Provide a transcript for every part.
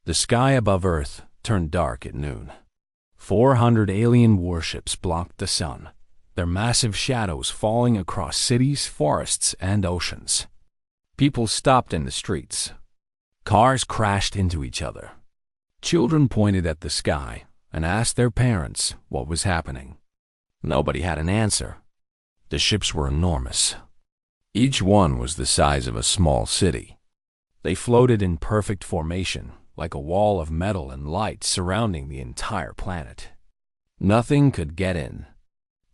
The sky above Earth turned dark at noon. 400 alien warships blocked the sun, their massive shadows falling across cities, forests, and oceans. People stopped in the streets. Cars crashed into each other. Children pointed at the sky and asked their parents what was happening. Nobody had an answer. The ships were enormous. Each one was the size of a small city. They floated in perfect formation, like a wall of metal and light surrounding the entire planet. Nothing could get in.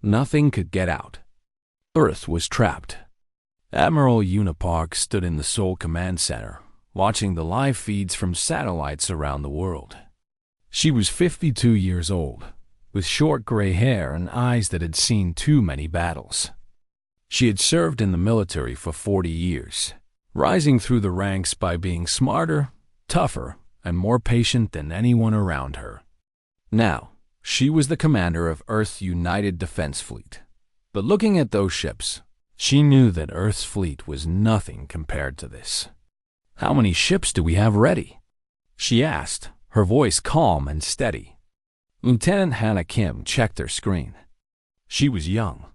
Nothing could get out. Earth was trapped. Admiral Una Park stood in the Seoul Command Center, watching the live feeds from satellites around the world. She was 52 years old, with short gray hair and eyes that had seen too many battles. She had served in the military for 40 years, rising through the ranks by being smarter, tougher, and more patient than anyone around her. Now, she was the commander of Earth's United Defense Fleet. But looking at those ships, she knew that Earth's fleet was nothing compared to this. "How many ships do we have ready?" she asked, her voice calm and steady. Lieutenant Hannah Kim checked her screen. She was young,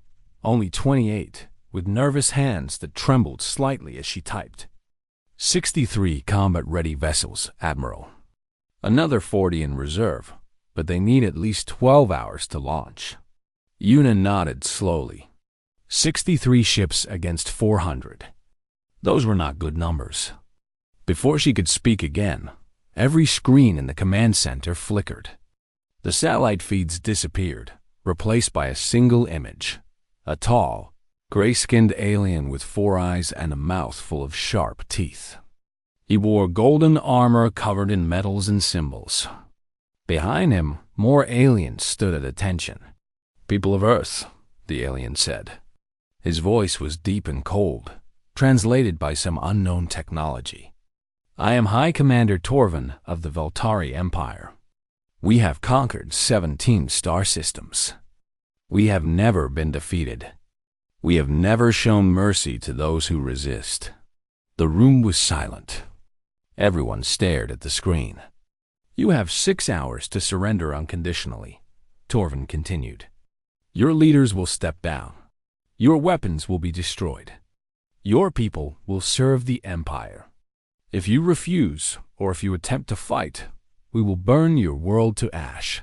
only 28, with nervous hands that trembled slightly as she typed. 63 combat-ready vessels, Admiral. Another 40 in reserve, but they need at least 12 hours to launch. Una nodded slowly. 63 ships against 400. Those were not good numbers. Before she could speak again, every screen in the command center flickered. The satellite feeds disappeared, replaced by a single image. A tall, gray-skinned alien with 4 eyes and a mouth full of sharp teeth. He wore golden armor covered in medals and symbols. Behind him, more aliens stood at attention. "People of Earth," the alien said. His voice was deep and cold, translated by some unknown technology. "I am High Commander Torvin of the Veltari Empire. We have conquered 17 star systems. We have never been defeated. We have never shown mercy to those who resist." The room was silent. Everyone stared at the screen. "You have 6 hours to surrender unconditionally," Torvin continued. "Your leaders will step down. Your weapons will be destroyed. Your people will serve the Empire. If you refuse, or if you attempt to fight, we will burn your world to ash.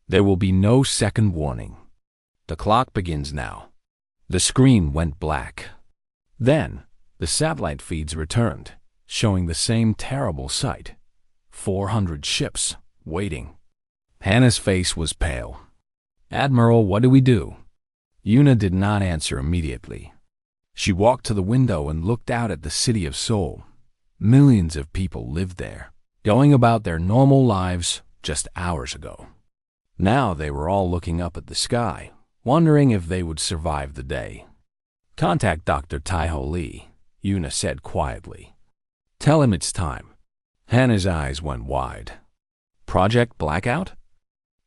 There will be no second warning. The clock begins now." The screen went black. Then, the satellite feeds returned, showing the same terrible sight. 400 ships, waiting. Hannah's face was pale. "Admiral, what do we do?" Una did not answer immediately. She walked to the window and looked out at the city of Seoul. Millions of people lived there, going about their normal lives just hours ago. Now they were all looking up at the sky, wondering if they would survive the day. "Contact Dr. Taiho Lee," Una said quietly. "Tell him it's time." Hannah's eyes went wide. "Project Blackout?"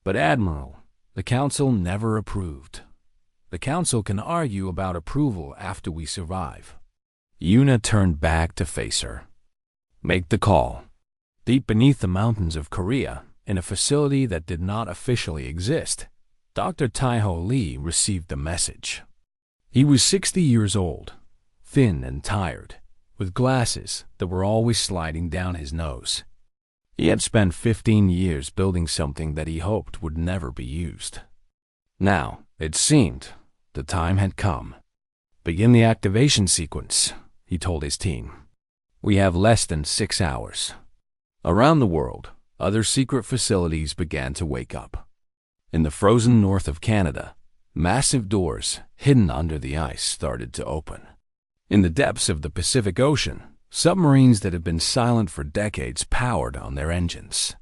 "But Admiral, the Council never approved. The Council can argue about approval after we survive." Una turned back to face her. "Make the call." Deep beneath the mountains of Korea, in a facility that did not officially exist, Dr. Taiho Lee received the message. He was 60 years old, thin and tired, with glasses that were always sliding down his nose. He had spent 15 years building something that he hoped would never be used. Now, it seemed, the time had come. "Begin the activation sequence," he told his team. "We have less than 6 hours." Around the world, other secret facilities began to wake up. In the frozen north of Canada, massive doors, hidden under the ice, started to open. In the depths of the Pacific Ocean, submarines that had been silent for decades powered on their engines.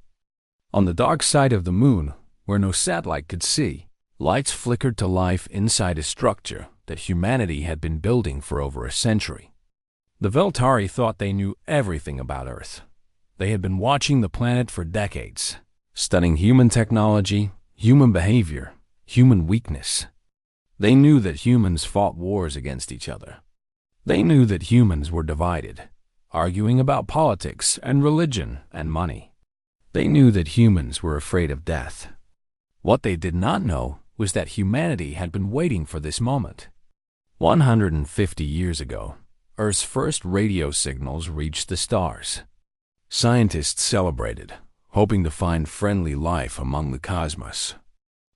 On the dark side of the moon, where no satellite could see, lights flickered to life inside a structure that humanity had been building for over a century. The Veltari thought they knew everything about Earth. They had been watching the planet for decades, studying human technology, human behavior, human weakness. They knew that humans fought wars against each other. They knew that humans were divided, arguing about politics and religion and money. They knew that humans were afraid of death. What they did not know was that humanity had been waiting for this moment. 150 years ago, Earth's first radio signals reached the stars. Scientists celebrated, hoping to find friendly life among the cosmos.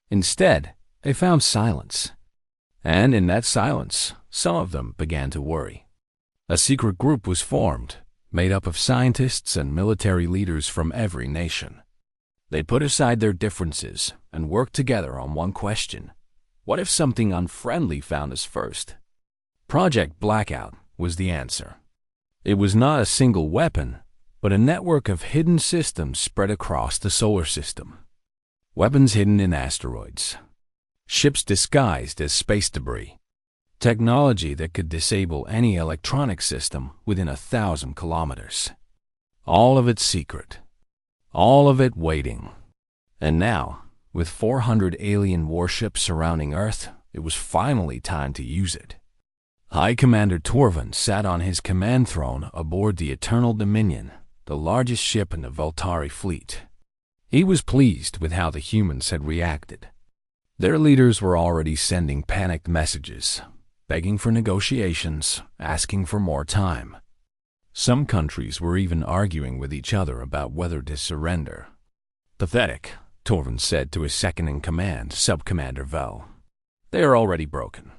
Instead, they found silence. And in that silence, some of them began to worry. A secret group was formed, made up of scientists and military leaders from every nation. They put aside their differences and worked together on one question. What if something unfriendly found us first? Project Blackout was the answer. It was not a single weapon, but a network of hidden systems spread across the solar system. Weapons hidden in asteroids. Ships disguised as space debris. Technology that could disable any electronic system within 1,000 kilometers. All of it secret. All of it waiting. And now, with 400 alien warships surrounding Earth, it was finally time to use it. High Commander Torvin sat on his command throne aboard the Eternal Dominion, the largest ship in the Veltari fleet. He was pleased with how the humans had reacted. Their leaders were already sending panicked messages, begging for negotiations, asking for more time. Some countries were even arguing with each other about whether to surrender. Pathetic, Torvin said to his second-in-command, Sub-Commander Vel. They are already broken.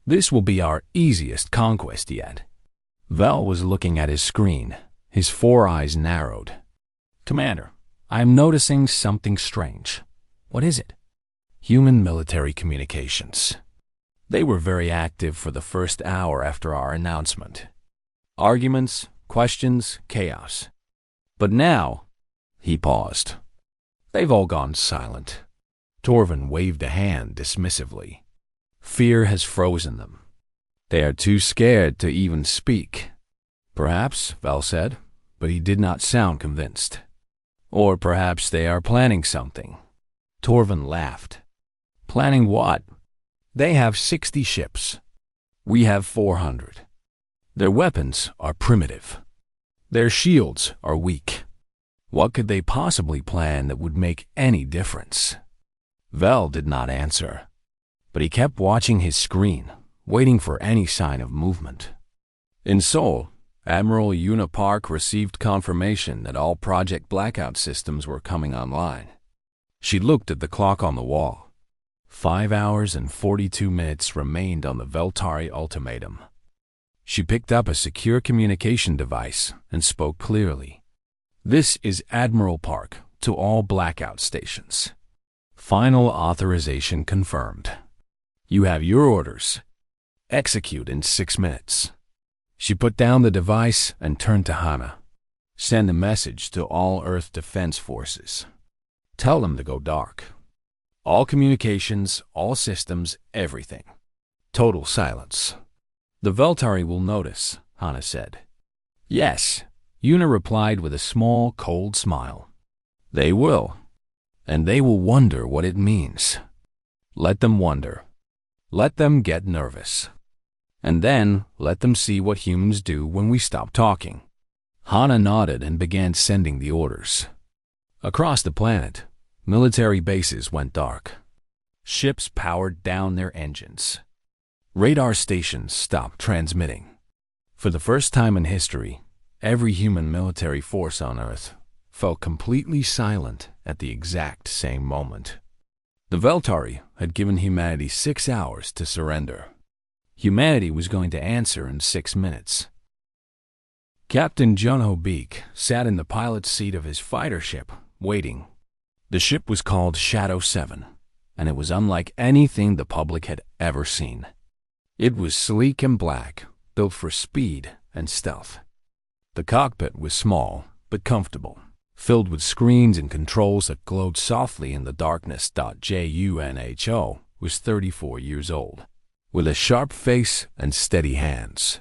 This will be our easiest conquest yet. Vel was looking at his screen, his 4 eyes narrowed. Commander, I am noticing something strange. What is it? Human military communications. They were very active for the first hour after our announcement. Arguments, questions, chaos. But now, he paused. They've all gone silent. Torvin waved a hand dismissively. Fear has frozen them. They are too scared to even speak. Perhaps, Vel said, but he did not sound convinced. Or perhaps they are planning something. Torvin laughed. Planning what? They have 60 ships. We have 400. Their weapons are primitive. Their shields are weak. What could they possibly plan that would make any difference? Vel did not answer, but he kept watching his screen, waiting for any sign of movement. In Seoul, Admiral Yuna Park received confirmation that all Project Blackout systems were coming online. She looked at the clock on the wall. 5 hours and 42 minutes remained on the Veltari ultimatum. She picked up a secure communication device and spoke clearly. This is Admiral Park to all Blackout stations. Final authorization confirmed. You have your orders. Execute in 6 minutes. She put down the device and turned to Hana. Send a message to all Earth Defense Forces. Tell them to go dark. All communications, all systems, everything. Total silence. The Veltari will notice, Hana said. Yes, Yuna replied with a small, cold smile. They will. And they will wonder what it means. Let them wonder. Let them get nervous. And then let them see what humans do when we stop talking. Hana nodded and began sending the orders. Across the planet, military bases went dark. Ships powered down their engines. Radar stations stopped transmitting. For the first time in history, every human military force on Earth fell completely silent at the exact same moment. The Veltari had given humanity 6 hours to surrender. Humanity was going to answer in 6 minutes. Captain Junho Beek sat in the pilot's seat of his fighter ship, waiting. The ship was called Shadow 7, and it was unlike anything the public had ever seen. It was sleek and black, built for speed and stealth. The cockpit was small, but comfortable, filled with screens and controls that glowed softly in the darkness. Junho was 34 years old, with a sharp face and steady hands.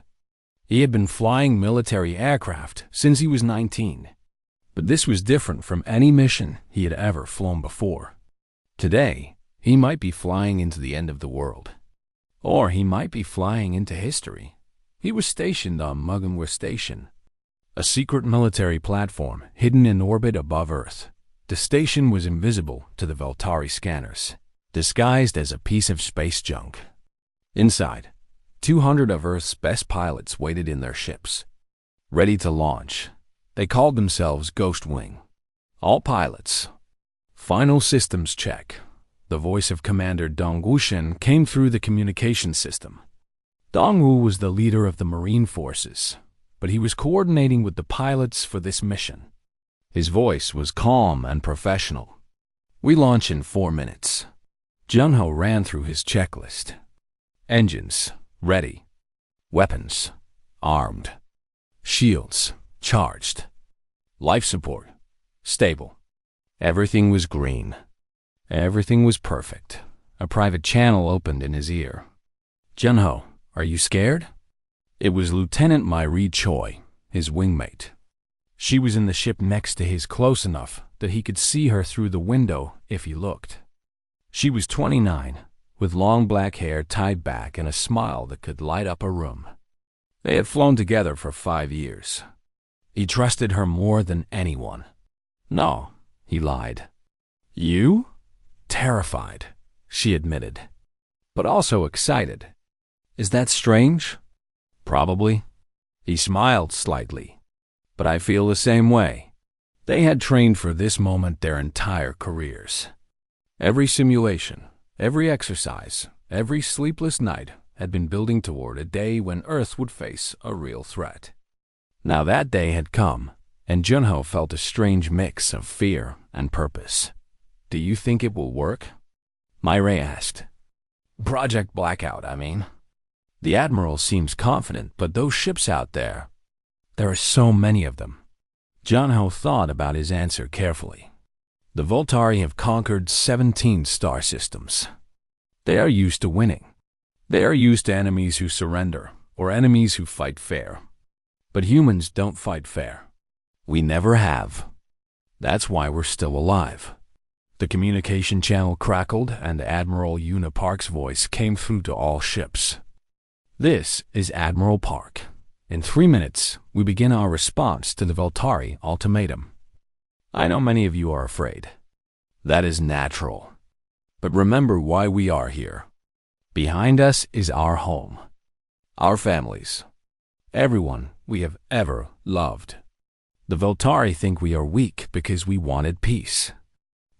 He had been flying military aircraft since he was 19. But this was different from any mission he had ever flown before. Today, he might be flying into the end of the world. Or he might be flying into history. He was stationed on Mugunwa Station, a secret military platform hidden in orbit above Earth. The station was invisible to the Veltari scanners, disguised as a piece of space junk. Inside, 200 of Earth's best pilots waited in their ships, ready to launch. They called themselves Ghost Wing. All pilots. Final systems check. The voice of Commander Dong Wushen came through the communication system. Dongwu was the leader of the Marine Forces, but he was coordinating with the pilots for this mission. His voice was calm and professional. We launch in 4 minutes. Junho ran through his checklist. Engines, ready. Weapons, armed. Shields, charged. Life support, stable. Everything was green. Everything was perfect. A private channel opened in his ear. Junho, are you scared? It was Lieutenant Mairi Choi, his wingmate. She was in the ship next to his, close enough that he could see her through the window if he looked. She was 29, with long black hair tied back and a smile that could light up a room. They had flown together for 5 years. He trusted her more than anyone. No, he lied. You? Terrified, she admitted, but also excited. Is that strange? Probably. He smiled slightly. But I feel the same way. They had trained for this moment their entire careers. Every simulation, every exercise, every sleepless night had been building toward a day when Earth would face a real threat. Now that day had come, and Junho felt a strange mix of fear and purpose. Do you think it will work? Maire asked. Project Blackout, I mean. The Admiral seems confident, but those ships out there, there are so many of them. Junho thought about his answer carefully. The Voltari have conquered 17 star systems. They are used to winning. They are used to enemies who surrender, or enemies who fight fair. But humans don't fight fair. We never have. That's why we're still alive. The communication channel crackled, and Admiral Una Park's voice came through to all ships. This is Admiral Park. In 3 minutes, we begin our response to the Voltari ultimatum. I know many of you are afraid. That is natural. But remember why we are here. Behind us is our home, our families, everyone we have ever loved. The Voltari think we are weak because we wanted peace.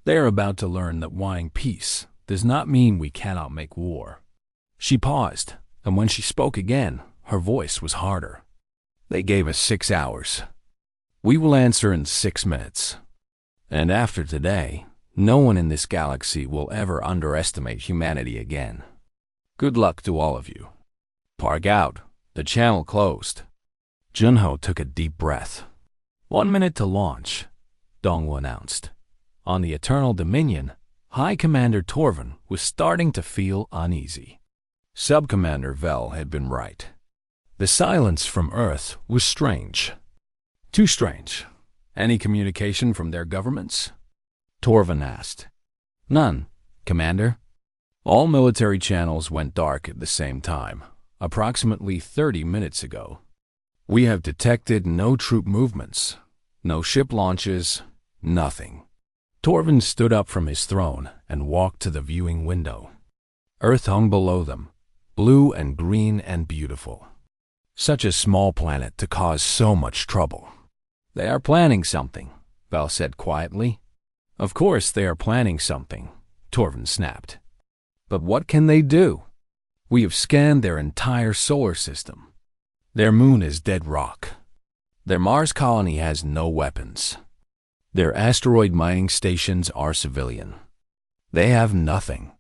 They are about to learn that wanting peace does not mean we cannot make war. She paused, and when she spoke again, her voice was harder. They gave us 6 hours. We will answer in 6 minutes. And after today, no one in this galaxy will ever underestimate humanity again. Good luck to all of you. Park out. The channel closed. Junho took a deep breath. 1 minute to launch, Dongwu announced. On the Eternal Dominion, High Commander Torvin was starting to feel uneasy. Sub-Commander Vel had been right. The silence from Earth was strange. Too strange. Any communication from their governments? Torvin asked. None, Commander. All military channels went dark at the same time, approximately 30 minutes ago. We have detected no troop movements, no ship launches, nothing. Torvin stood up from his throne and walked to the viewing window. Earth hung below them, blue and green and beautiful. Such a small planet to cause so much trouble. They are planning something, Val said quietly. Of course they are planning something, Torvin snapped. But what can they do? We have scanned their entire solar system. Their moon is dead rock. Their Mars colony has no weapons. Their asteroid mining stations are civilian. They have nothing.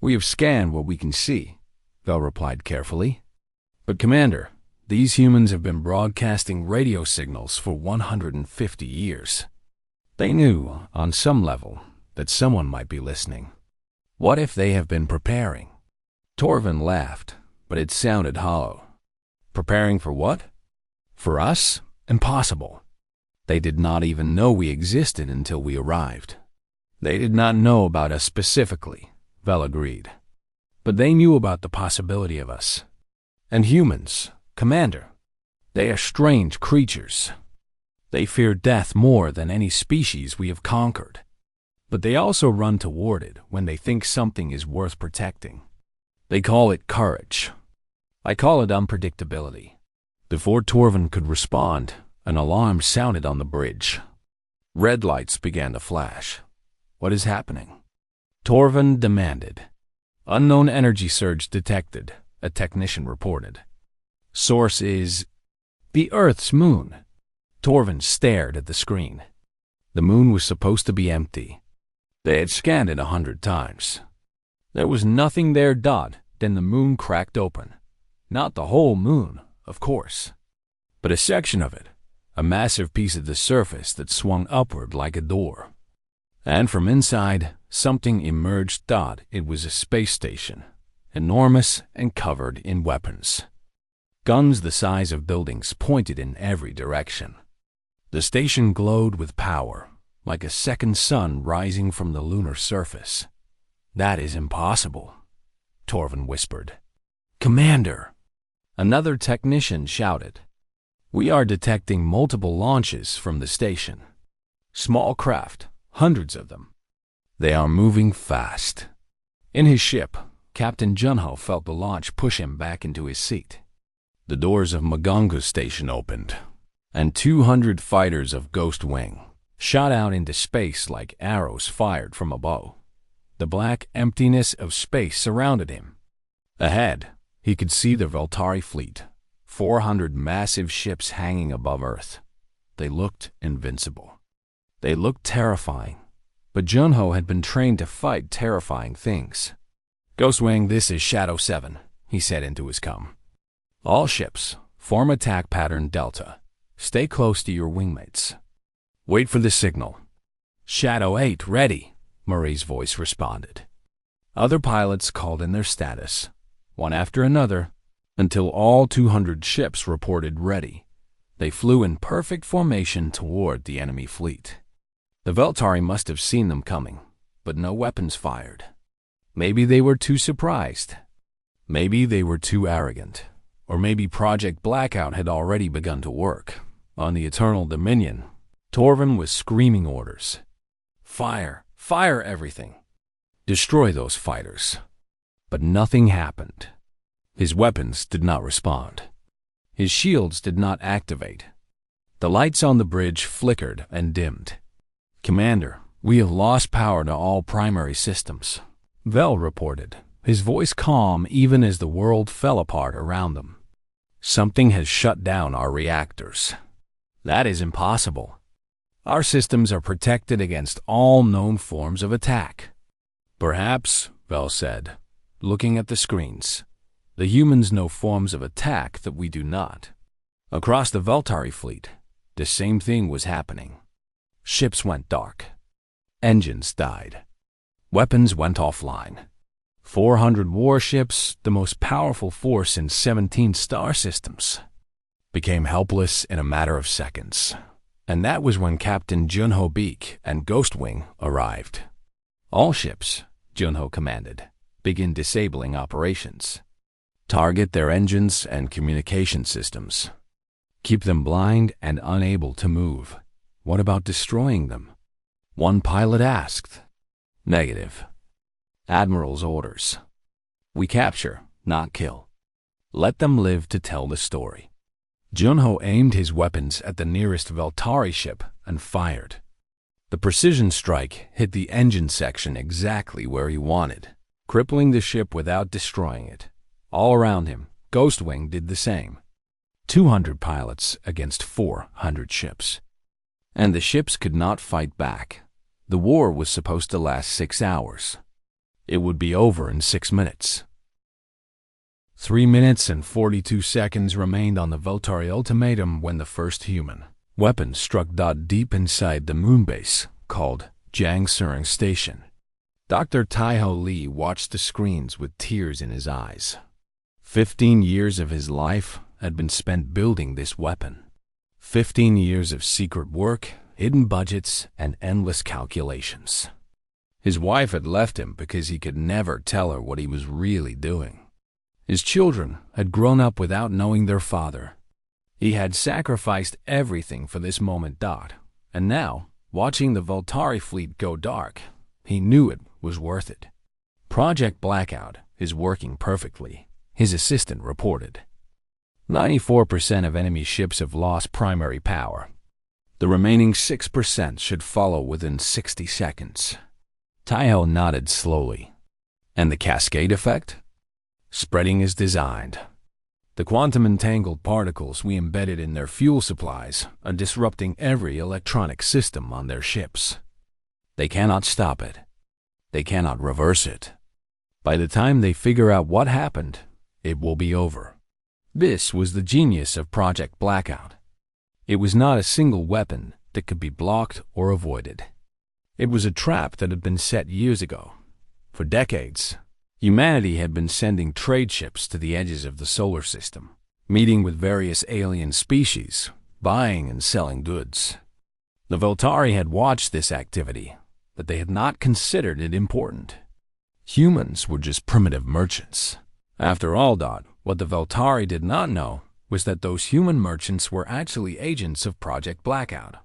We have scanned what we can see, Val replied carefully. But Commander, these humans have been broadcasting radio signals for 150 years. They knew, on some level, that someone might be listening. What if they have been preparing? Torvin laughed, but it sounded hollow. Preparing for what? For us? Impossible. They did not even know we existed until we arrived. They did not know about us specifically, Vel agreed. But they knew about the possibility of us. And humans, Commander, they are strange creatures. They fear death more than any species we have conquered. but they also run toward it when they think something is worth protecting. They call it courage. I call it unpredictability. Before Torvin could respond, an alarm sounded on the bridge. Red lights began to flash. What is happening? Torvin demanded. Unknown energy surge detected, a technician reported. Source is the Earth's moon. Torvin stared at the screen. The moon was supposed to be empty. They had scanned it 100 times. There was nothing there. Then the moon cracked open. Not the whole moon, of course, but a section of it, a massive piece of the surface that swung upward like a door. And from inside, something emerged. It was a space station, enormous and covered in weapons. Guns the size of buildings pointed in every direction. The station glowed with power, like a second sun rising from the lunar surface. That is impossible, Torvin whispered. Commander! Another technician shouted. We are detecting multiple launches from the station. Small craft, hundreds of them. They are moving fast. In his ship, Captain Junho felt the launch push him back into his seat. The doors of Magonga's station opened, and 200 fighters of Ghost Wing shot out into space like arrows fired from a bow. The black emptiness of space surrounded him. Ahead, he could see the Veltari fleet, 400 massive ships hanging above Earth. They looked invincible. They looked terrifying, but Junho had been trained to fight terrifying things. Ghostwing, this is Shadow 7, he said into his comm. All ships, form attack pattern Delta. Stay close to your wingmates. Wait for the signal. Shadow 8, ready, Murray's voice responded. Other pilots called in their status, one after another, until all 200 ships reported ready. They flew in perfect formation toward the enemy fleet. The Veltari must have seen them coming, but no weapons fired. Maybe they were too surprised. Maybe they were too arrogant. Or maybe Project Blackout had already begun to work. On the Eternal Dominion, Torvin was screaming orders. Fire! Fire everything! Destroy those fighters. But nothing happened. His weapons did not respond. His shields did not activate. The lights on the bridge flickered and dimmed. Commander, we have lost power to all primary systems, Vel reported, his voice calm even as the world fell apart around them. Something has shut down our reactors. That is impossible. Our systems are protected against all known forms of attack. Perhaps, Vel said, looking at the screens, the humans know forms of attack that we do not. Across the Veltari fleet, the same thing was happening. Ships went dark. Engines died. Weapons went offline. 400 warships, the most powerful force in 17 star systems, became helpless in a matter of seconds. And that was when Captain Junho Beak and Ghostwing arrived. All ships, Junho commanded, begin disabling operations. Target their engines and communication systems. Keep them blind and unable to move. What about destroying them? One pilot asked. Negative. Admiral's orders. We capture, not kill. Let them live to tell the story. Junho aimed his weapons at the nearest Veltari ship and fired. The precision strike hit the engine section exactly where he wanted, crippling the ship without destroying it. All around him, Ghostwing did the same. 200 pilots against 400 ships. And the ships could not fight back. The war was supposed to last 6 hours. It would be over in 6 minutes. 3 minutes and 42 seconds remained on the Veltari ultimatum when the first human weapon struck deep inside the moonbase called Jiang Suring Station. Dr. Taiho Lee watched the screens with tears in his eyes. 15 years of his life had been spent building this weapon. 15 years of secret work, hidden budgets, and endless calculations. His wife had left him because he could never tell her what he was really doing. His children had grown up without knowing their father. He had sacrificed everything for this moment. And now, watching the Veltari fleet go dark, He knew it was worth it. Project Blackout is working perfectly, his assistant reported. 94% of enemy ships have lost primary power. The remaining 6% should follow within 60 seconds. Taiho nodded slowly. And the cascade effect? Spreading as designed. The quantum entangled particles we embedded in their fuel supplies are disrupting every electronic system on their ships. They cannot stop it. They cannot reverse it. By the time they figure out what happened, it will be over. This was the genius of Project Blackout. It was not a single weapon that could be blocked or avoided. It was a trap that had been set years ago. For decades, humanity had been sending trade ships to the edges of the solar system, meeting with various alien species, buying and selling goods. The Voltari had watched this activity, but they had not considered it important. Humans were just primitive merchants. After all, what the Voltari did not know was that those human merchants were actually agents of Project Blackout.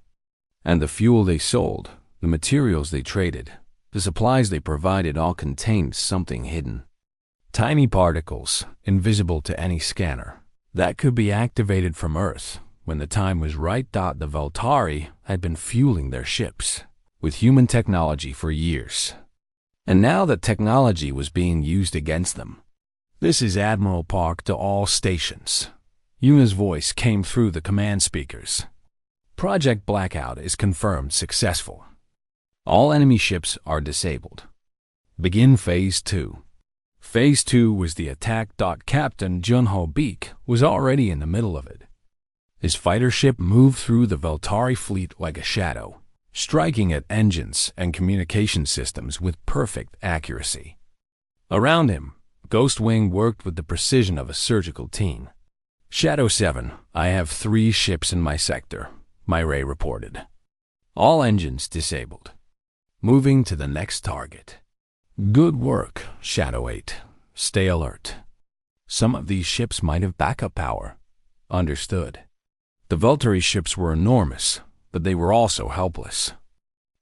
And the fuel they sold, the materials they traded, the supplies they provided all contained something hidden. Tiny particles, invisible to any scanner, that could be activated from Earth when the time was right. The Voltari had been fueling their ships with human technology for years. And now that technology was being used against them. This is Admiral Park to all stations. Yuna's voice came through the command speakers. Project Blackout is confirmed successful. All enemy ships are disabled. Begin Phase 2. Phase 2 was the attack. Captain Junho Beek was already in the middle of it. His fighter ship moved through the Voltari fleet like a shadow, striking at engines and communication systems with perfect accuracy. Around him, Ghost Wing worked with the precision of a surgical team. Shadow 7, I have 3 ships in my sector, Myray reported. All engines disabled. Moving to the next target. Good work, Shadow 8. Stay alert. Some of these ships might have backup power. Understood. The Voltari ships were enormous, but they were also helpless.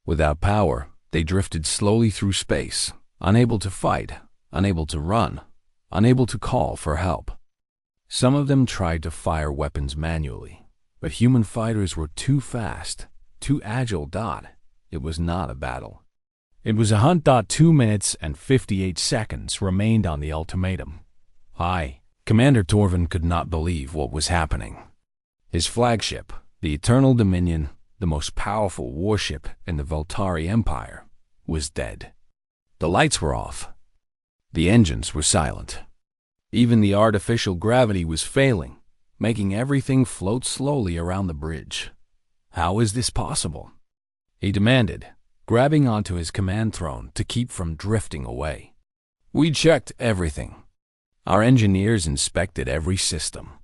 Without power, they drifted slowly through space, unable to fight, unable to run, unable to call for help. Some of them tried to fire weapons manually, but human fighters were too fast, too agile. It was not a battle. It was a hunt. 2 minutes and 58 seconds remained on the ultimatum. Commander Torvin could not believe what was happening. His flagship, the Eternal Dominion, the most powerful warship in the Voltari Empire, was dead. The lights were off. The engines were silent. Even the artificial gravity was failing, making everything float slowly around the bridge. How is this possible? He demanded, grabbing onto his command throne to keep from drifting away. We checked everything. Our engineers inspected every system.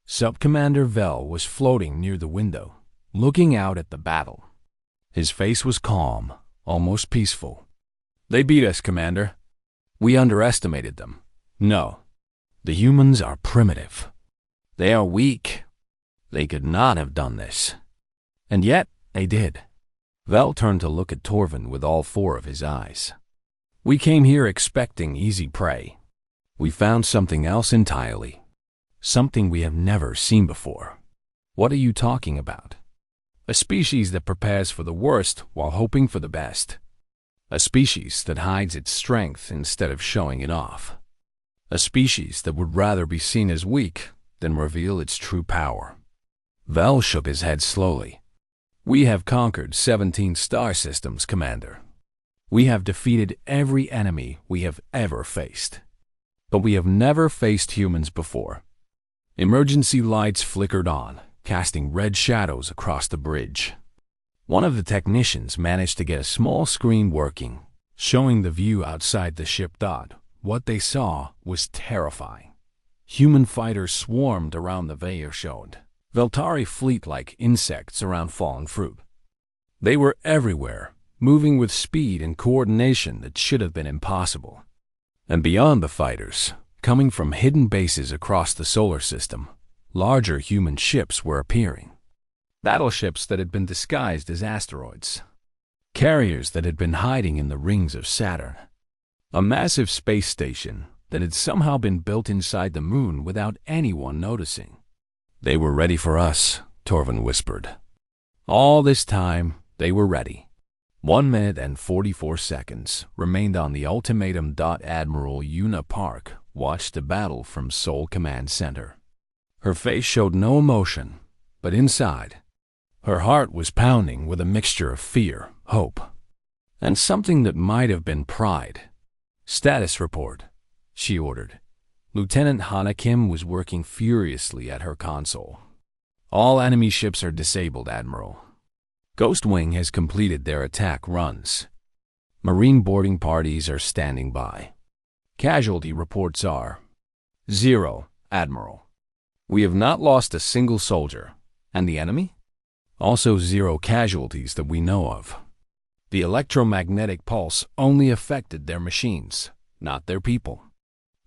Sub-Commander Vel was floating near the window, looking out at the battle. His face was calm, almost peaceful. They beat us, Commander. We underestimated them. No. The humans are primitive. They are weak. They could not have done this. And yet, they did. Vel turned to look at Torvin with all 4 of his eyes. We came here expecting easy prey. We found something else entirely. Something we have never seen before. What are you talking about? A species that prepares for the worst while hoping for the best. A species that hides its strength instead of showing it off. A species that would rather be seen as weak than reveal its true power. Vel shook his head slowly. We have conquered 17 star systems, Commander. We have defeated every enemy we have ever faced. But we have never faced humans before. Emergency lights flickered on, casting red shadows across the bridge. One of the technicians managed to get a small screen working, showing the view outside the ship. What they saw was terrifying. Human fighters swarmed around the Vairshod, Voltari fleet like insects around fallen fruit. They were everywhere, moving with speed and coordination that should have been impossible. And beyond the fighters, coming from hidden bases across the solar system, larger human ships were appearing. Battleships that had been disguised as asteroids. carriers that had been hiding in the rings of Saturn, a massive space station that had somehow been built inside the moon without anyone noticing. They were ready for us, Torvin whispered. All this time, they were ready. 1 minute and 44 seconds remained on the ultimatum. Admiral Una Park watched the battle from Seoul Command Center. Her face showed no emotion, but inside, her heart was pounding with a mixture of fear, hope, and something that might have been pride. "Status report," she ordered. Lieutenant Hana Kim was working furiously at her console. "All enemy ships are disabled, Admiral. Ghost Wing has completed their attack runs. Marine boarding parties are standing by. Casualty reports are 0, Admiral. We have not lost a single soldier. And the enemy? Also 0 casualties that we know of. The electromagnetic pulse only affected their machines, not their people.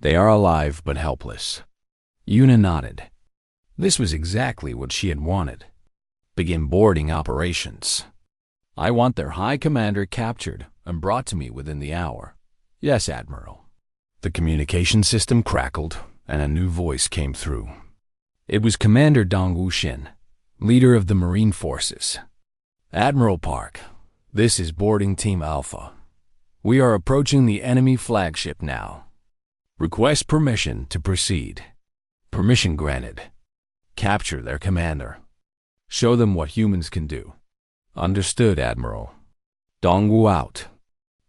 They are alive but helpless." Una nodded. This was exactly what she had wanted. Begin boarding operations. "I want their High Commander captured and brought to me within the hour." "Yes, Admiral." The communication system crackled, and a new voice came through. It was Commander Dongwu Shin, leader of the Marine Forces. "Admiral Park, this is Boarding Team Alpha. We are approaching the enemy flagship now. Request permission to proceed." "Permission granted. Capture their commander. Show them what humans can do." "Understood, Admiral." Dongwu out.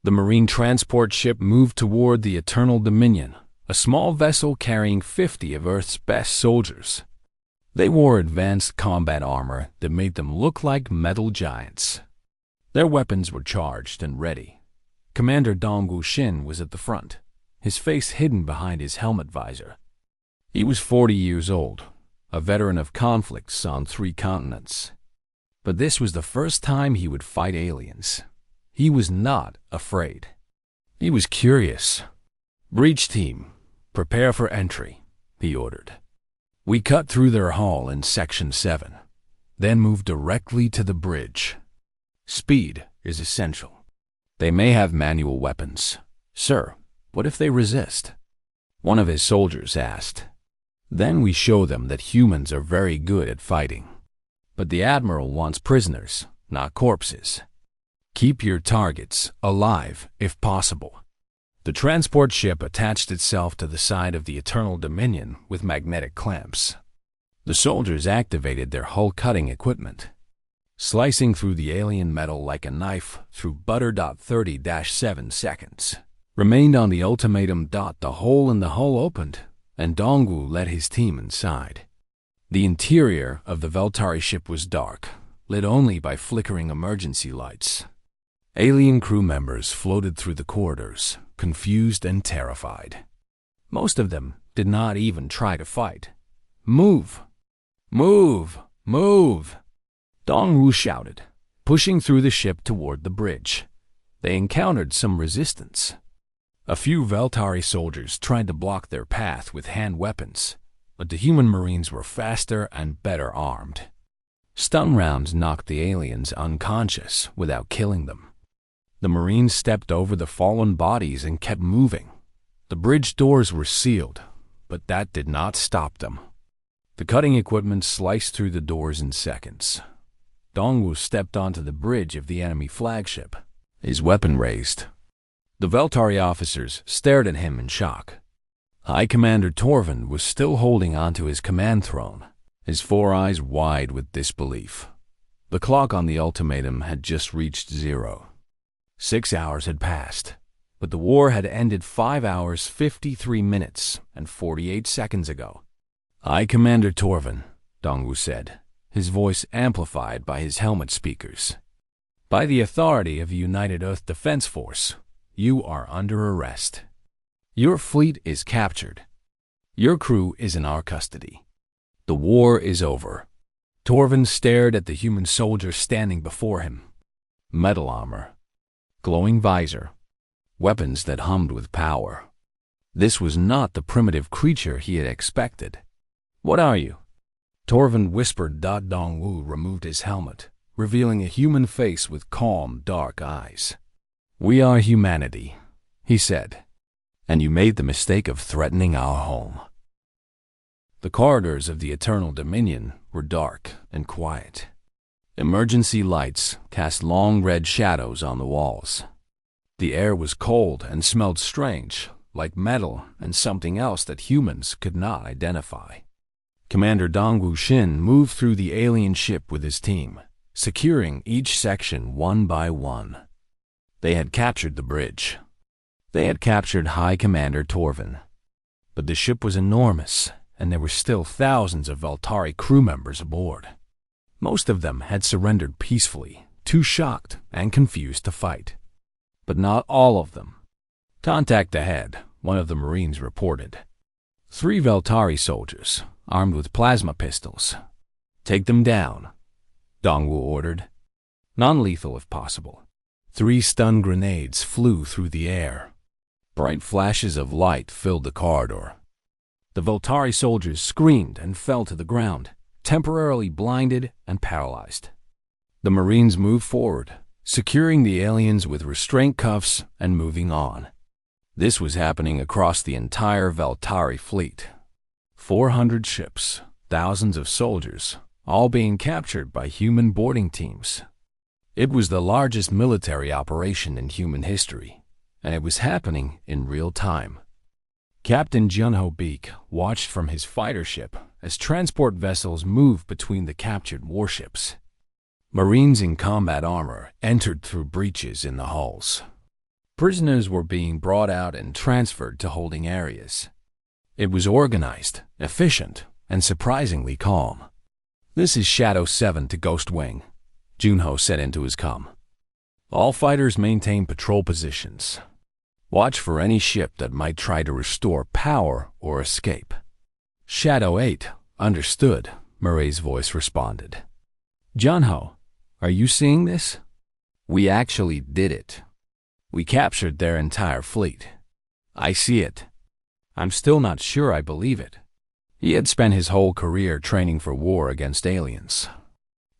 The Marine transport ship moved toward the Eternal Dominion, a small vessel carrying 50 of Earth's best soldiers. They wore advanced combat armor that made them look like metal giants. Their weapons were charged and ready. Commander Dongwu Shin was at the front, his face hidden behind his helmet visor. He was 40 years old, a veteran of conflicts on 3 continents. But this was the first time he would fight aliens. He was not afraid. He was curious. "Breach team, prepare for entry," he ordered. We cut through their hull in Section 7, then moved directly to the bridge. Speed is essential. "They may have manual weapons. Sir, what if they resist?" one of his soldiers asked. "Then we show them that humans are very good at fighting. But the Admiral wants prisoners, not corpses. Keep your targets alive if possible." The transport ship attached itself to the side of the Eternal Dominion with magnetic clamps. The soldiers activated their hull-cutting equipment, slicing through the alien metal like a knife through butter. 30-7 seconds remained on the ultimatum. The hole in the hull opened, and Dongwu led his team inside. The interior of the Veltari ship was dark, lit only by flickering emergency lights. Alien crew members floated through the corridors, confused and terrified. Most of them did not even try to fight. "Move! Move! Move!" Dongwu shouted, pushing through the ship toward the bridge. They encountered some resistance. A few Veltari soldiers tried to block their path with hand weapons, but the human Marines were faster and better armed. Stun rounds knocked the aliens unconscious without killing them. The Marines stepped over the fallen bodies and kept moving. The bridge doors were sealed, but that did not stop them. The cutting equipment sliced through the doors in seconds. Dongwu stepped onto the bridge of the enemy flagship, his weapon raised. The Veltari officers stared at him in shock. High Commander Torvin was still holding onto his command throne, his 4 eyes wide with disbelief. The clock on the ultimatum had just reached 0. 6 hours had passed, but the war had ended 5 hours, 53 minutes, and 48 seconds ago. "High Commander Torvin," Dongwu said, his voice amplified by his helmet speakers. "By the authority of the United Earth Defense Force, you are under arrest. Your fleet is captured. Your crew is in our custody. The war is over." Torvin stared at the human soldier standing before him. Metal armor, glowing visor, weapons that hummed with power. This was not the primitive creature he had expected. "What are you?" Torvin whispered. Dongwu removed his helmet, revealing a human face with calm, dark eyes. "We are humanity," he said, "and you made the mistake of threatening our home." The corridors of the Eternal Dominion were dark and quiet. Emergency lights cast long red shadows on the walls. The air was cold and smelled strange, like metal and something else that humans could not identify. Commander Dongwu Shin moved through the alien ship with his team, securing each section one by one. They had captured the bridge. They had captured High Commander Torvin. But the ship was enormous, and there were still thousands of Veltari crew members aboard. Most of them had surrendered peacefully, too shocked and confused to fight. But not all of them. "Contact ahead," one of the Marines reported. 3 Veltari soldiers, armed with plasma pistols. "Take them down," Dongwu ordered. "Non-lethal if possible." 3 stun grenades flew through the air. Bright flashes of light filled the corridor. The Veltari soldiers screamed and fell to the ground, temporarily blinded and paralyzed. The Marines moved forward, securing the aliens with restraint cuffs and moving on. This was happening across the entire Veltari fleet. 400 ships, thousands of soldiers, all being captured by human boarding teams. It was the largest military operation in human history, and it was happening in real time. Captain Junho Beek watched from his fighter ship as transport vessels moved between the captured warships. Marines in combat armor entered through breaches in the hulls. Prisoners were being brought out and transferred to holding areas. It was organized, efficient, and surprisingly calm. "This is Shadow 7 to Ghost Wing," Junho said into his comm. "All fighters maintain patrol positions. Watch for any ship that might try to restore power or escape." "Shadow 8, understood," Murray's voice responded. "Junho, are you seeing this? We actually did it. We captured their entire fleet. I see it. I'm still not sure I believe it." He had spent his whole career training for war against aliens.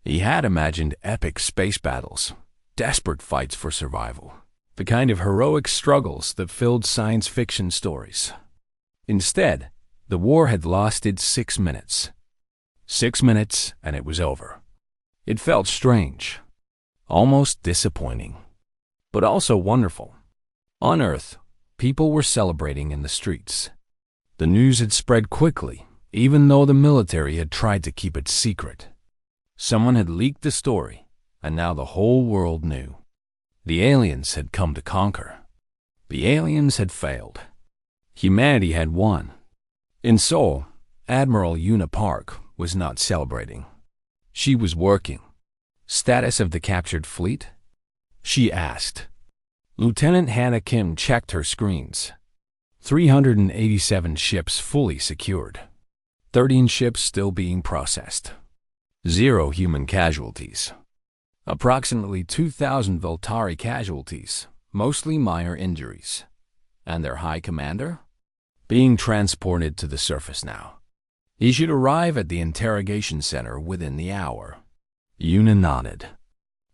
He had imagined epic space battles, desperate fights for survival, the kind of heroic struggles that filled science fiction stories. Instead, the war had lasted 6 minutes. 6 minutes, and it was over. It felt strange, almost disappointing, but also wonderful. On Earth, people were celebrating in the streets. The news had spread quickly, even though the military had tried to keep it secret. Someone had leaked the story, and now the whole world knew. The aliens had come to conquer. The aliens had failed. Humanity had won. In Seoul, Admiral Yuna Park was not celebrating. She was working. "Status of the captured fleet?" she asked. Lieutenant Hannah Kim checked her screens. 387 ships fully secured. 13 ships still being processed. 0 human casualties. Approximately 2,000 Veltari casualties, mostly minor injuries. And their high commander? Being transported to the surface now. He should arrive at the interrogation center within the hour. Yuna nodded.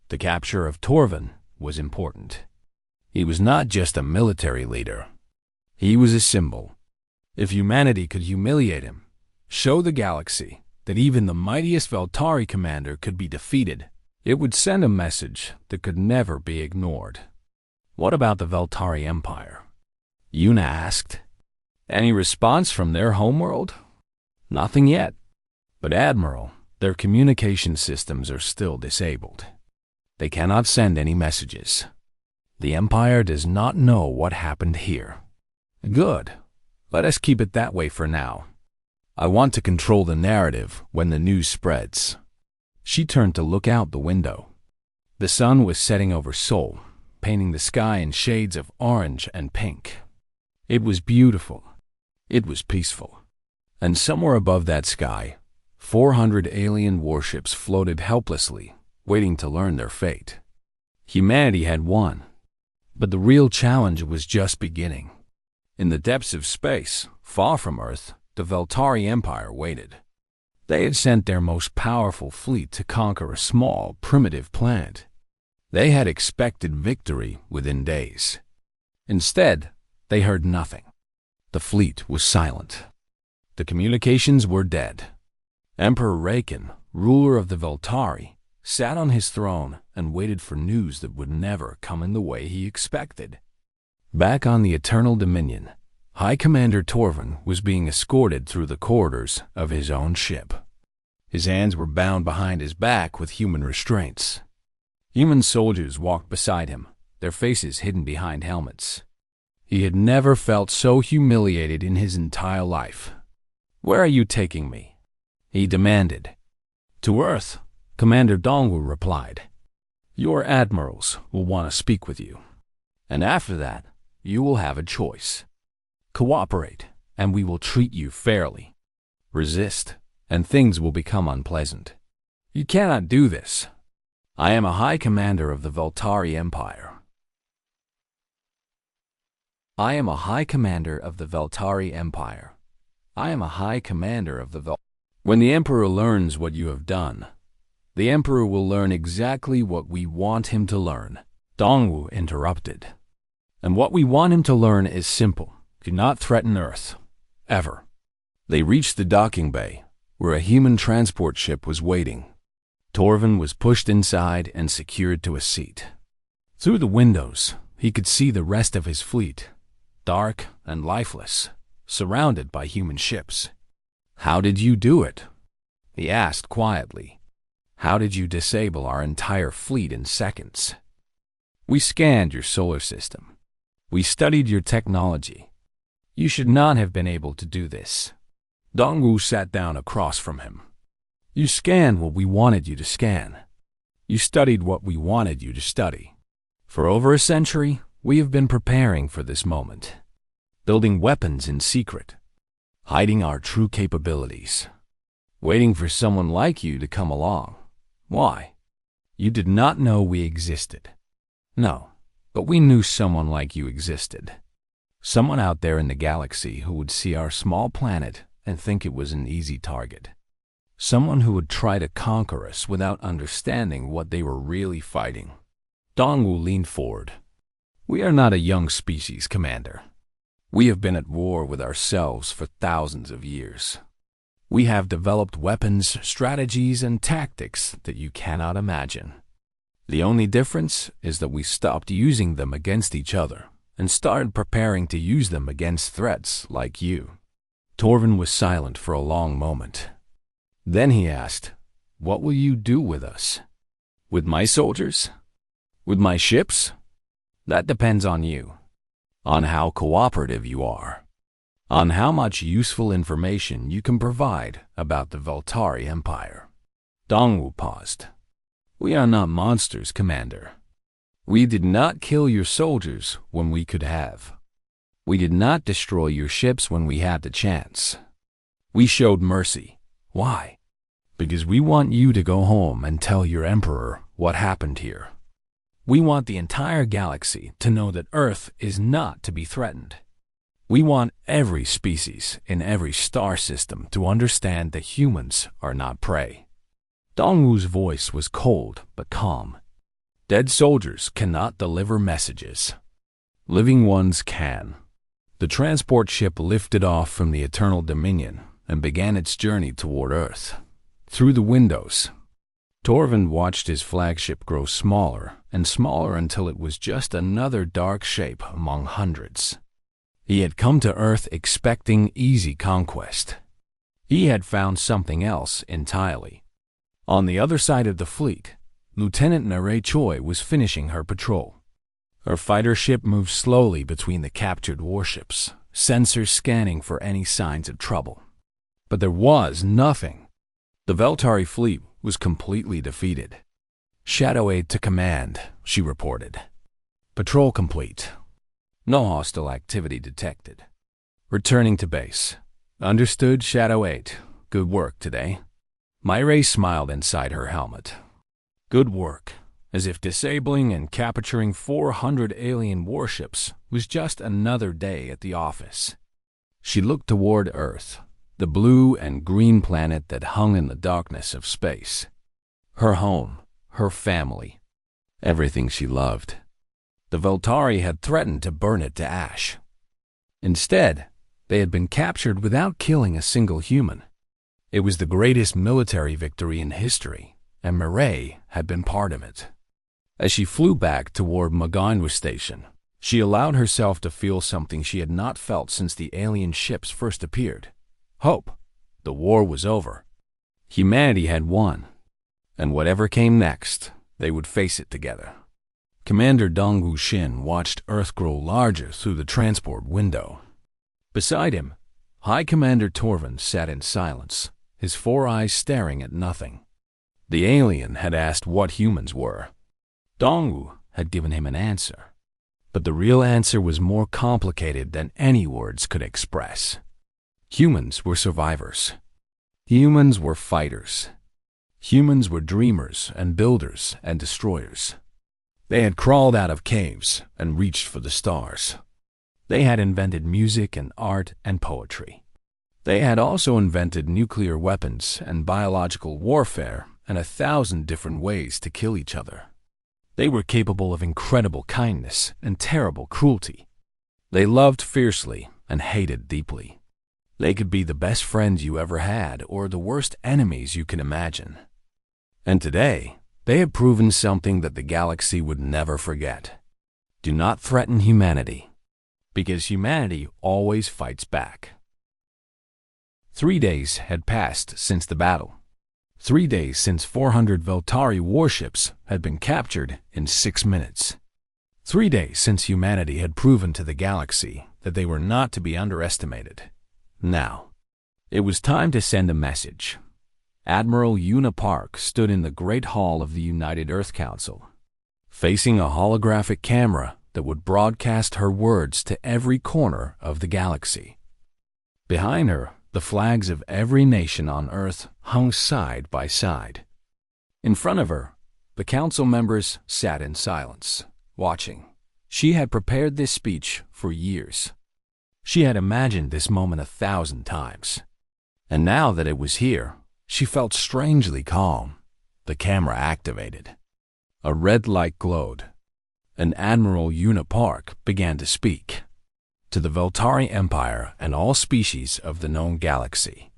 The capture of Torvin was important. He was not just a military leader. He was a symbol. If humanity could humiliate him, show the galaxy that even the mightiest Veltari commander could be defeated, it would send a message that could never be ignored. "What about the Veltari Empire?" Yuna asked. "Any response from their homeworld?" "Nothing yet. But Admiral, their communication systems are still disabled. They cannot send any messages. The Empire does not know what happened here." "Good. Let us keep it that way for now. I want to control the narrative when the news spreads." She turned to look out the window. The sun was setting over Seoul, painting the sky in shades of orange and pink. It was beautiful. It was peaceful. And somewhere above that sky, 400 alien warships floated helplessly, waiting to learn their fate. Humanity had won. But the real challenge was just beginning. In the depths of space, far from Earth, the Veltari Empire waited. They had sent their most powerful fleet to conquer a small, primitive planet. They had expected victory within days. Instead, they heard nothing. The fleet was silent. The communications were dead. Emperor Raken, ruler of the Veltari, sat on his throne and waited for news that would never come in the way he expected. Back on the Eternal Dominion, High Commander Torvin was being escorted through the corridors of his own ship. His hands were bound behind his back with human restraints. Human soldiers walked beside him, their faces hidden behind helmets. He had never felt so humiliated in his entire life. "Where are you taking me?" he demanded. "To Earth," Commander Dongwu replied. "Your admirals will want to speak with you. And after that, you will have a choice. Cooperate, and we will treat you fairly. Resist, and things will become unpleasant. You cannot do this. I am a High Commander of the Veltari Empire." I am a High Commander of the Veltari Empire. I am a High Commander of the When the Emperor learns what you have done, the Emperor will learn exactly what we want him to learn, Dongwu interrupted. And what we want him to learn is simple. Do not threaten Earth. Ever. They reached the docking bay, where a human transport ship was waiting. Torvin was pushed inside and secured to a seat. Through the windows, he could see the rest of his fleet, dark and lifeless, surrounded by human ships. "How did you do it?" he asked quietly. "How did you disable our entire fleet in seconds?" "We scanned your solar system. We studied your technology. You should not have been able to do this." Dongwu sat down across from him. "You scanned what we wanted you to scan. You studied what we wanted you to study. For over a century, we have been preparing for this moment, building weapons in secret, hiding our true capabilities, waiting for someone like you to come along. Why? You did not know we existed. No, but we knew someone like you existed. Someone out there in the galaxy who would see our small planet and think it was an easy target. Someone who would try to conquer us without understanding what they were really fighting." Dongwu leaned forward. "We are not a young species, Commander. We have been at war with ourselves for thousands of years. We have developed weapons, strategies, and tactics that you cannot imagine. The only difference is that we stopped using them against each other and started preparing to use them against threats like you." Torvin was silent for a long moment. Then he asked, "What will you do with us? With my soldiers? With my ships? That depends on you, on how cooperative you are, on how much useful information you can provide about the Veltari Empire." Dongwu paused. "We are not monsters, Commander. We did not kill your soldiers when we could have. We did not destroy your ships when we had the chance. We showed mercy. Why? Because we want you to go home and tell your Emperor what happened here. We want the entire galaxy to know that Earth is not to be threatened. We want every species in every star system to understand that humans are not prey." Dongwu's voice was cold but calm. "Dead soldiers cannot deliver messages. Living ones can." The transport ship lifted off from the Eternal Dominion and began its journey toward Earth. Through the windows, Torvin watched his flagship grow smaller and smaller until it was just another dark shape among hundreds. He had come to Earth expecting easy conquest. He had found something else entirely. On the other side of the fleet, Lieutenant Nare Choi was finishing her patrol. Her fighter ship moved slowly between the captured warships, sensors scanning for any signs of trouble. But there was nothing. The Veltari fleet was completely defeated. "Shadow 8 to command," she reported. "Patrol complete. No hostile activity detected. Returning to base." "Understood, Shadow 8. Good work today." Myray smiled inside her helmet. "Good work," as if disabling and capturing 400 alien warships was just another day at the office. She looked toward Earth, the blue and green planet that hung in the darkness of space. Her home, her family, everything she loved. The Veltari had threatened to burn it to ash. Instead, they had been captured without killing a single human. It was the greatest military victory in history, and Mireille had been part of it. As she flew back toward Maganwa Station, she allowed herself to feel something she had not felt since the alien ships first appeared. Hope. The war was over. Humanity had won. And whatever came next, they would face it together. Commander Dongwu Shin watched Earth grow larger through the transport window. Beside him, High Commander Torvin sat in silence, his 4 eyes staring at nothing. The alien had asked what humans were. Dongwu had given him an answer. But the real answer was more complicated than any words could express. Humans were survivors. Humans were fighters. Humans were dreamers and builders and destroyers. They had crawled out of caves and reached for the stars. They had invented music and art and poetry. They had also invented nuclear weapons and biological warfare and 1,000 different ways to kill each other. They were capable of incredible kindness and terrible cruelty. They loved fiercely and hated deeply. They could be the best friends you ever had or the worst enemies you can imagine. And today, they had proven something that the galaxy would never forget. Do not threaten humanity, because humanity always fights back. 3 days had passed since the battle. 3 days since 400 Veltari warships had been captured in 6 minutes. 3 days since humanity had proven to the galaxy that they were not to be underestimated. Now, it was time to send a message. Admiral Una Park stood in the Great Hall of the United Earth Council, facing a holographic camera that would broadcast her words to every corner of the galaxy. Behind her, the flags of every nation on Earth hung side by side. In front of her, the council members sat in silence, watching. She had prepared this speech for years. She had imagined this moment 1,000 times. And now that it was here, she felt strangely calm. The camera activated. A red light glowed, and Admiral Una Park began to speak. To the Veltari Empire and all species of the known galaxy.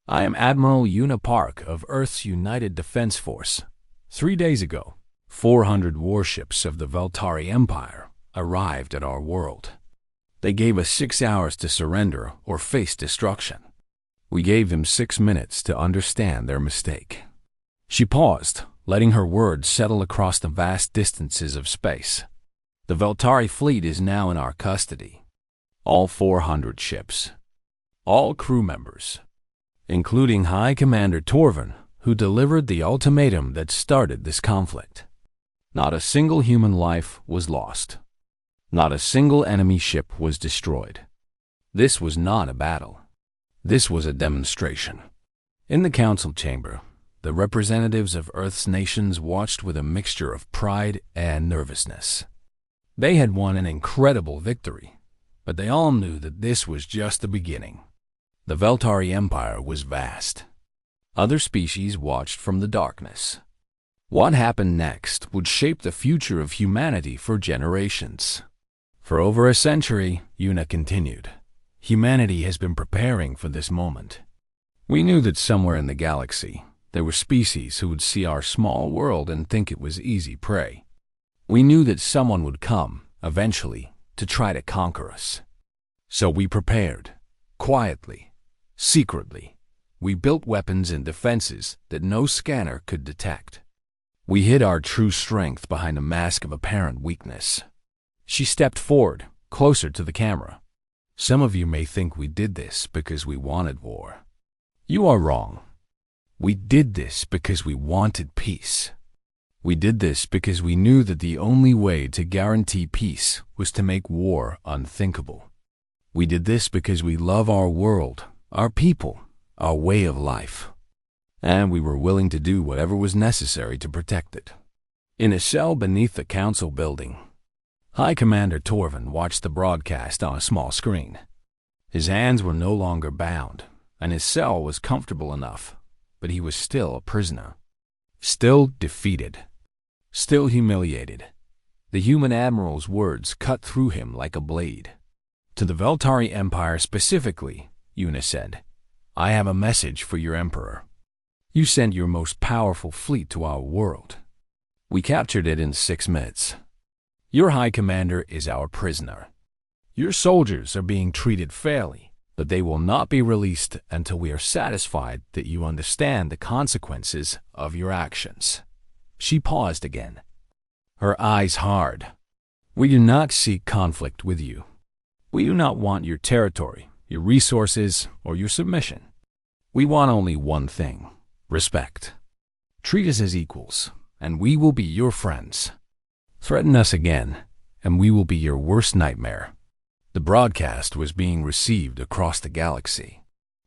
I am Admiral Una Park of Earth's United Defense Force. 3 days ago, 400 warships of the Veltari Empire arrived at our world. They gave us 6 hours to surrender or face destruction. We gave them 6 minutes to understand their mistake. She paused, letting her words settle across the vast distances of space. The Veltari fleet is now in our custody. All 400 ships. All crew members, including High Commander Torvin, who delivered the ultimatum that started this conflict. Not a single human life was lost. Not a single enemy ship was destroyed. This was not a battle. This was a demonstration. In the council chamber, the representatives of Earth's nations watched with a mixture of pride and nervousness. They had won an incredible victory, but they all knew that this was just the beginning. The Veltari Empire was vast. Other species watched from the darkness. What happened next would shape the future of humanity for generations. For over a century, Una continued, humanity has been preparing for this moment. We knew that somewhere in the galaxy, there were species who would see our small world and think it was easy prey. We knew that someone would come, eventually, to try to conquer us. So we prepared, quietly, secretly. We built weapons and defenses that no scanner could detect. We hid our true strength behind a mask of apparent weakness. She stepped forward, closer to the camera. Some of you may think we did this because we wanted war. You are wrong. We did this because we wanted peace. We did this because we knew that the only way to guarantee peace was to make war unthinkable. We did this because we love our world, our people, our way of life. And we were willing to do whatever was necessary to protect it. In a cell beneath the council building, High Commander Torvin watched the broadcast on a small screen. His hands were no longer bound. and his cell was comfortable enough, but he was still a prisoner. Still defeated. Still humiliated. The human admiral's words cut through him like a blade. To the Veltari Empire specifically, Una said, I have a message for your emperor. You sent your most powerful fleet to our world. We captured it in 6 minutes. Your high commander is our prisoner. Your soldiers are being treated fairly, but they will not be released until we are satisfied that you understand the consequences of your actions. She paused again, her eyes hard. We do not seek conflict with you. We do not want your territory, your resources, or your submission. We want only one thing: respect. Treat us as equals, and we will be your friends. Threaten us again, and we will be your worst nightmare. The broadcast was being received across the galaxy.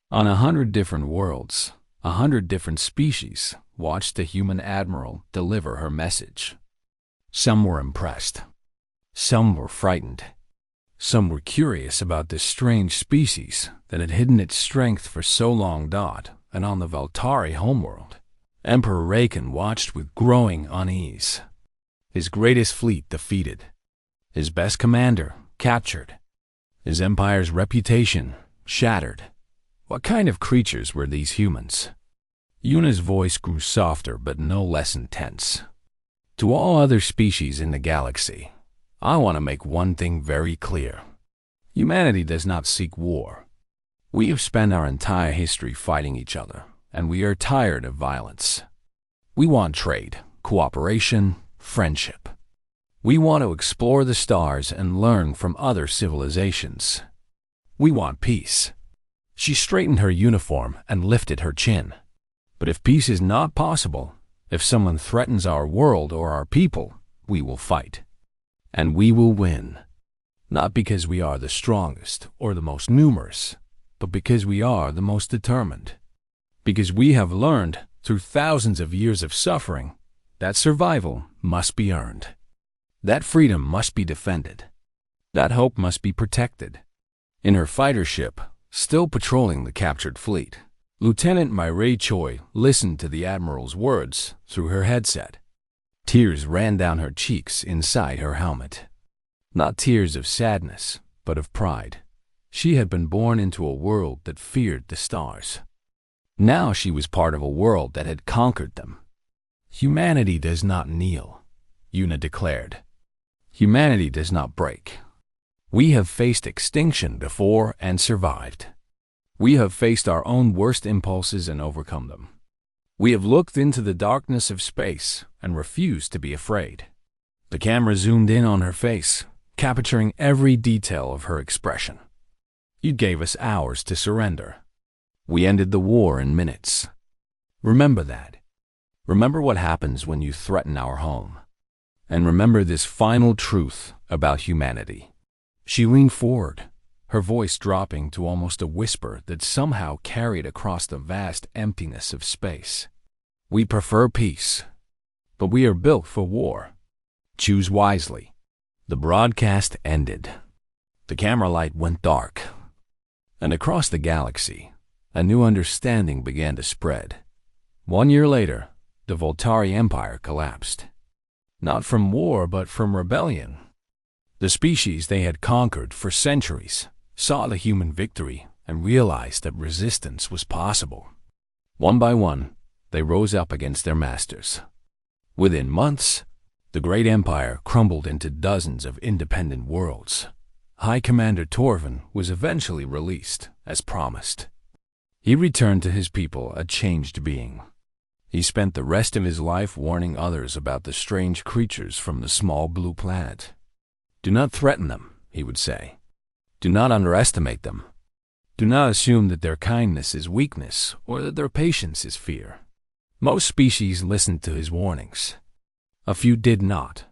On 100 different worlds, 100 different species watched the human admiral deliver her message. Some were impressed. Some were frightened. Some were curious about this strange species that had hidden its strength for so long. And on the Veltari homeworld, Emperor Raken watched with growing unease. His greatest fleet defeated. His best commander captured. His empire's reputation shattered. What kind of creatures were these humans? Una's voice grew softer but no less intense. To all other species in the galaxy, I want to make one thing very clear. Humanity does not seek war. We have spent our entire history fighting each other, and we are tired of violence. We want trade, cooperation, friendship. We want to explore the stars and learn from other civilizations. We want peace. She straightened her uniform and lifted her chin. But if peace is not possible, if someone threatens our world or our people, we will fight. And we will win. Not because we are the strongest or the most numerous, but because we are the most determined. Because we have learned, through thousands of years of suffering, that survival must be earned. That freedom must be defended. That hope must be protected. In her fighter ship, still patrolling the captured fleet, Lieutenant Mireille Choi listened to the Admiral's words through her headset. Tears ran down her cheeks inside her helmet. Not tears of sadness, but of pride. She had been born into a world that feared the stars. Now she was part of a world that had conquered them. Humanity does not kneel, Una declared. Humanity does not break. We have faced extinction before and survived. We have faced our own worst impulses and overcome them. We have looked into the darkness of space and refused to be afraid. The camera zoomed in on her face, capturing every detail of her expression. You gave us hours to surrender. We ended the war in minutes. Remember that. Remember what happens when you threaten our home. And remember this final truth about humanity. She leaned forward, her voice dropping to almost a whisper that somehow carried across the vast emptiness of space. We prefer peace, but we are built for war. Choose wisely. The broadcast ended. The camera light went dark. And across the galaxy, a new understanding began to spread. 1 year later, the Veltari Empire collapsed. Not from war, but from rebellion. The species they had conquered for centuries saw the human victory and realized that resistance was possible. One by one, they rose up against their masters. Within months, the great empire crumbled into dozens of independent worlds. High Commander Torvin was eventually released, as promised. He returned to his people a changed being. He spent the rest of his life warning others about the strange creatures from the small blue planet. Do not threaten them, he would say. Do not underestimate them. Do not assume that their kindness is weakness or that their patience is fear. Most species listened to his warnings. A few did not.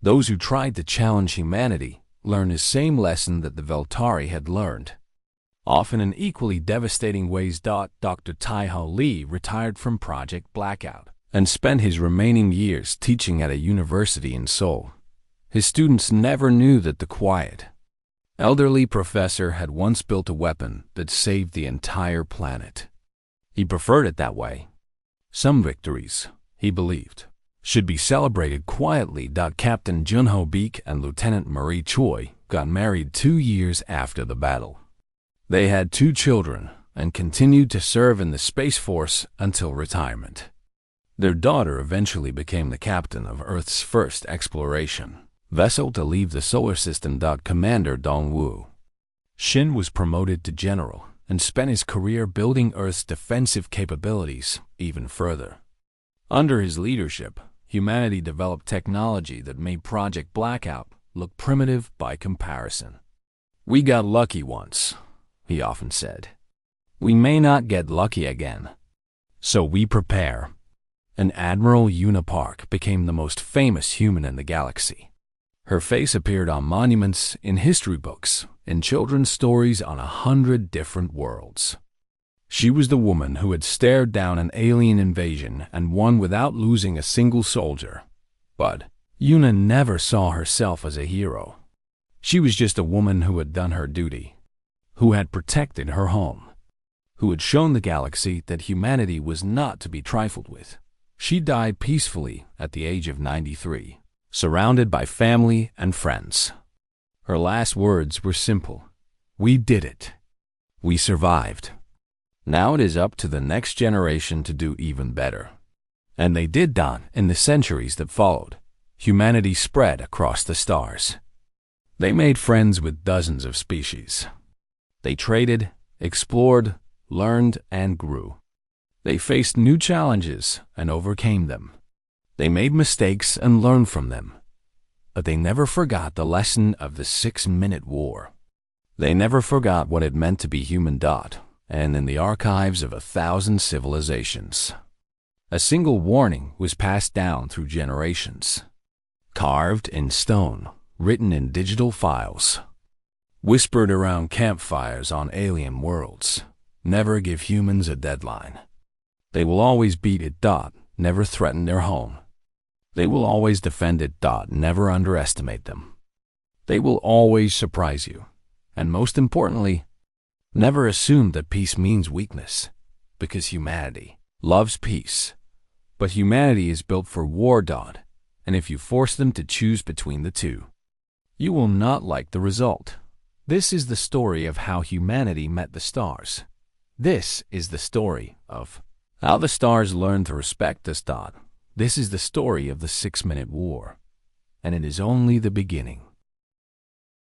Those who tried to challenge humanity learned the same lesson that the Veltari had learned. Often in equally devastating ways. Dr. Tai-Ho Lee retired from Project Blackout and spent his remaining years teaching at a university in Seoul. His students never knew that the quiet, Elderly professor had once built a weapon that saved the entire planet. He preferred it that way. Some victories, he believed, should be celebrated quietly. Captain Junho Beek and Lieutenant Marie Choi got married 2 years after the battle. They had 2 children and continued to serve in the Space Force until retirement. Their daughter eventually became the captain of Earth's first exploration vessel to leave the solar system. Commander Dongwu Shin was promoted to general and spent his career building Earth's defensive capabilities even further. Under his leadership, humanity developed technology that made Project Blackout look primitive by comparison. "We got lucky once," he often said. "We may not get lucky again. So we prepare." And Admiral Una Park became the most famous human in the galaxy. Her face appeared on monuments, in history books, in children's stories on 100 different worlds. She was the woman who had stared down an alien invasion and won without losing a single soldier. But Una never saw herself as a hero. She was just a woman who had done her duty, who had protected her home, who had shown the galaxy that humanity was not to be trifled with. She died peacefully at the age of 93, surrounded by family and friends. Her last words were simple: "We did it. We survived. Now it is up to the next generation to do even better." And they did that. In the centuries that followed, humanity spread across the stars. They made friends with dozens of species. They traded, explored, learned, and grew. They faced new challenges and overcame them. They made mistakes and learned from them. But they never forgot the lesson of the 6-minute war. They never forgot what it meant to be human. And in the archives of 1,000 civilizations, a single warning was passed down through generations. Carved in stone, written in digital files, whispered around campfires on alien worlds: never give humans a deadline. They will always beat it. Never threaten their home. They will always defend it. Never underestimate them. They will always surprise you. And most importantly, never assume that peace means weakness, because humanity loves peace. But humanity is built for war. And if you force them to choose between the two, you will not like the result. This is the story of how humanity met the stars. This is the story of how the stars learned to respect us. This is the story of the 6-minute war. And it is only the beginning.